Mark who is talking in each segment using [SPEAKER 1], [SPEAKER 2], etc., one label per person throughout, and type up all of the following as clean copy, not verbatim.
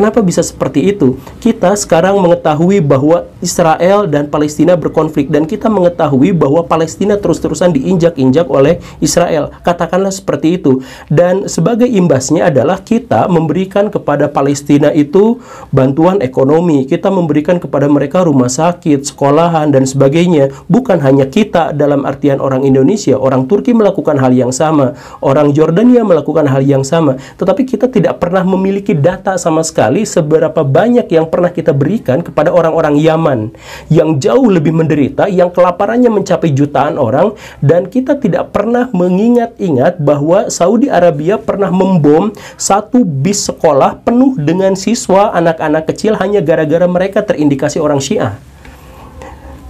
[SPEAKER 1] Kenapa bisa seperti itu? Kita sekarang mengetahui bahwa Israel dan Palestina berkonflik, dan kita mengetahui bahwa Palestina terus-terusan diinjak-injak oleh Israel. Katakanlah seperti itu. Dan sebagai imbasnya adalah kita memberikan kepada Palestina itu bantuan ekonomi. Kita memberikan kepada mereka rumah sakit, sekolahan, dan sebagainya. Bukan hanya kita dalam artian orang Indonesia, orang Turki melakukan hal yang sama, orang Jordania melakukan hal yang sama. Tetapi kita tidak pernah memiliki data sama sekali seberapa banyak yang pernah kita berikan kepada orang-orang Yaman yang jauh lebih menderita, yang kelaparannya mencapai jutaan orang, dan kita tidak pernah mengingat-ingat bahwa Saudi Arabia pernah membom satu bis sekolah penuh dengan siswa anak-anak kecil hanya gara-gara mereka terindikasi orang Syiah.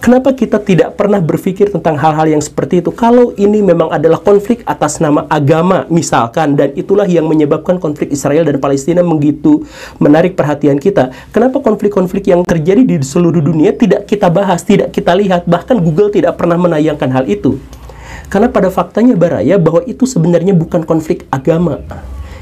[SPEAKER 1] Kenapa kita tidak pernah berpikir tentang hal-hal yang seperti itu? Kalau ini memang adalah konflik atas nama agama, misalkan, dan itulah yang menyebabkan konflik Israel dan Palestina begitu menarik perhatian kita. Kenapa konflik-konflik yang terjadi di seluruh dunia tidak kita bahas, tidak kita lihat, bahkan Google tidak pernah menayangkan hal itu? Karena pada faktanya Baraya bahwa itu sebenarnya bukan konflik agama.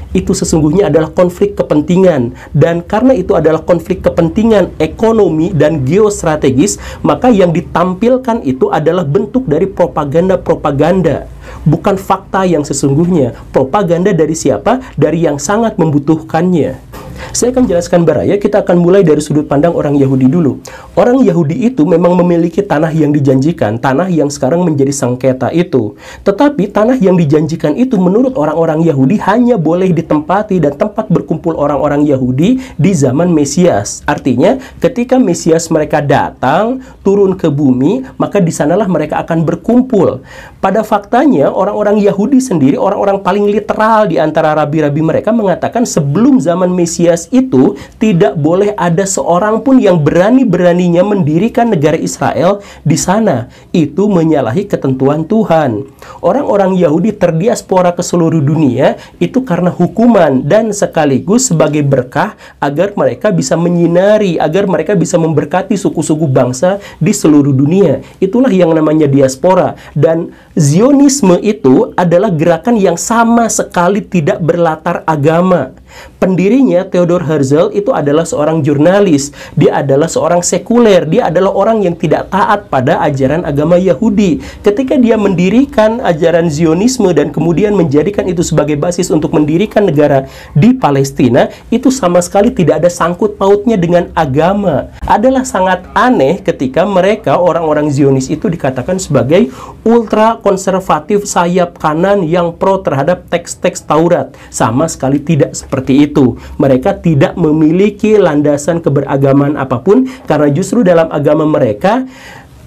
[SPEAKER 1] Itu sesungguhnya adalah konflik kepentingan, dan karena itu adalah konflik kepentingan ekonomi dan geostrategis, maka yang ditampilkan itu adalah bentuk dari propaganda-propaganda, bukan fakta yang sesungguhnya. Propaganda dari siapa? Dari yang sangat membutuhkannya. Saya akan jelaskan Baraya, kita akan mulai dari sudut pandang orang Yahudi dulu. Orang Yahudi itu memang memiliki tanah yang dijanjikan, tanah yang sekarang menjadi sengketa itu. Tetapi tanah yang dijanjikan itu menurut orang-orang Yahudi hanya boleh ditempati dan tempat berkumpul orang-orang Yahudi di zaman Mesias. Artinya ketika Mesias mereka datang, turun ke bumi, maka di sanalah mereka akan berkumpul. Pada faktanya orang-orang Yahudi sendiri, orang-orang paling literal di antara rabi-rabi mereka mengatakan sebelum zaman Mesias itu tidak boleh ada seorang pun yang berani-beraninya mendirikan negara Israel di sana. Itu menyalahi ketentuan Tuhan. Orang-orang Yahudi terdiaspora ke seluruh dunia itu karena hukuman dan sekaligus sebagai berkah agar mereka bisa menyinari, agar mereka bisa memberkati suku-suku bangsa di seluruh dunia. Itulah yang namanya diaspora. Dan Zionisme itu adalah gerakan yang sama sekali tidak berlatar agama. Pendirinya Theodor Herzl itu adalah seorang jurnalis, dia adalah seorang sekuler, dia adalah orang yang tidak taat pada ajaran agama Yahudi. Ketika dia mendirikan ajaran Zionisme dan kemudian menjadikan itu sebagai basis untuk mendirikan negara di Palestina, itu sama sekali tidak ada sangkut pautnya dengan agama. Adalah sangat aneh ketika mereka, orang-orang Zionis itu dikatakan sebagai ultra konservatif sayap kanan yang pro terhadap teks-teks Taurat. Sama sekali tidak seperti itu. Mereka tidak memiliki landasan keberagaman apapun, karena justru dalam agama mereka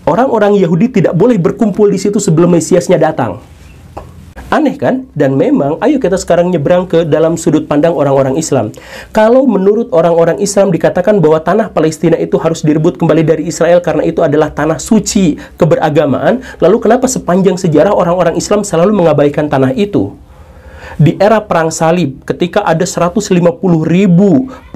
[SPEAKER 1] orang-orang Yahudi tidak boleh berkumpul di situ sebelum Mesiasnya datang. Aneh kan? Dan memang, ayo kita sekarang nyebrang ke dalam sudut pandang orang-orang Islam. Kalau menurut orang-orang Islam dikatakan bahwa tanah Palestina itu harus direbut kembali dari Israel karena itu adalah tanah suci keberagamaan, lalu kenapa sepanjang sejarah orang-orang Islam selalu mengabaikan tanah itu? Di era Perang Salib, ketika ada 150.000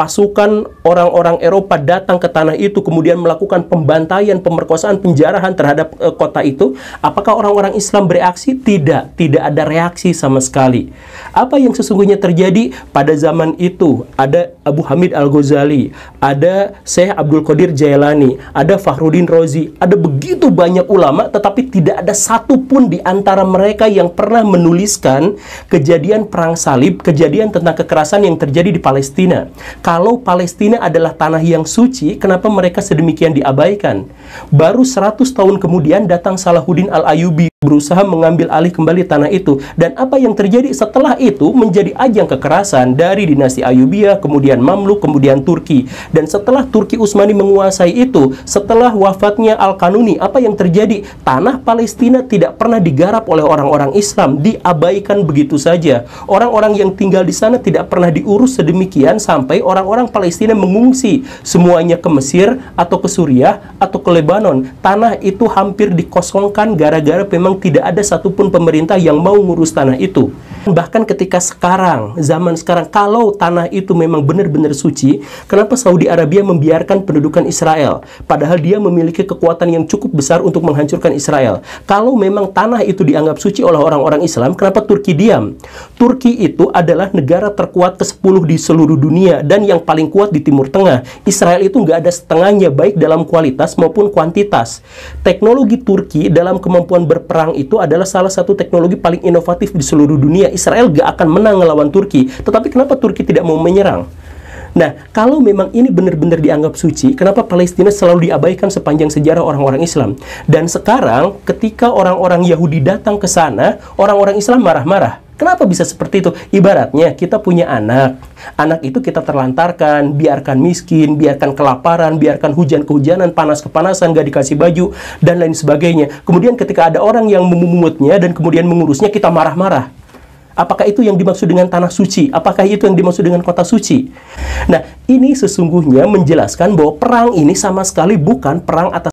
[SPEAKER 1] pasukan orang-orang Eropa datang ke tanah itu, kemudian melakukan pembantaian, pemerkosaan, penjarahan terhadap kota itu, apakah orang-orang Islam bereaksi? Tidak, tidak ada reaksi sama sekali. Apa yang sesungguhnya terjadi pada zaman itu? Ada Abu Hamid Al-Ghazali, ada Syekh Abdul Qadir Jailani, ada Fakhruddin Razi, ada begitu banyak ulama, tetapi tidak ada satupun di antara mereka yang pernah menuliskan kejadian Perang Salib, kejadian tentang kekerasan yang terjadi di Palestina. Kalau Palestina adalah tanah yang suci, kenapa mereka sedemikian diabaikan? Baru 100 tahun kemudian datang Salahuddin Al-Ayyubi berusaha mengambil alih kembali tanah itu. Dan apa yang terjadi setelah itu menjadi ajang kekerasan dari dinasti Ayyubiyah, kemudian Mamluk, kemudian Turki. Dan setelah Turki Utsmani menguasai itu, setelah wafatnya Al-Kanuni, apa yang terjadi? Tanah Palestina tidak pernah digarap oleh orang-orang Islam, diabaikan begitu saja. Orang-orang yang tinggal di sana tidak pernah diurus sedemikian sampai orang-orang Palestina mengungsi semuanya ke Mesir atau ke Suriah atau ke Lebanon. Tanah itu hampir dikosongkan gara-gara memang tidak ada satupun pemerintah yang mau ngurus tanah itu. Bahkan ketika sekarang, zaman sekarang, kalau tanah itu memang benar-benar suci, kenapa Saudi Arabia membiarkan pendudukan Israel? Padahal dia memiliki kekuatan yang cukup besar untuk menghancurkan Israel. Kalau memang tanah itu dianggap suci oleh orang-orang Islam, kenapa Turki diam? Turki itu adalah negara terkuat ke-10 di seluruh dunia dan yang paling kuat di Timur Tengah. Israel itu nggak ada setengahnya, baik dalam kualitas maupun kuantitas. Teknologi Turki dalam kemampuan berperang itu adalah salah satu teknologi paling inovatif di seluruh dunia. Israel gak akan menang melawan Turki. Tetapi kenapa Turki tidak mau menyerang? Nah, kalau memang ini benar-benar dianggap suci, kenapa Palestina selalu diabaikan sepanjang sejarah orang-orang Islam? Dan sekarang, ketika orang-orang Yahudi datang ke sana, orang-orang Islam marah-marah. Kenapa bisa seperti itu? Ibaratnya kita punya anak. Anak itu kita terlantarkan, biarkan miskin, biarkan kelaparan, biarkan hujan kehujanan, panas kepanasan, gak dikasih baju, dan lain sebagainya. Kemudian ketika ada orang yang memungutnya dan kemudian mengurusnya, kita marah-marah. Apakah itu yang dimaksud dengan tanah suci? Apakah itu yang dimaksud dengan kota suci? Nah, ini sesungguhnya menjelaskan bahwa perang ini sama sekali bukan perang atas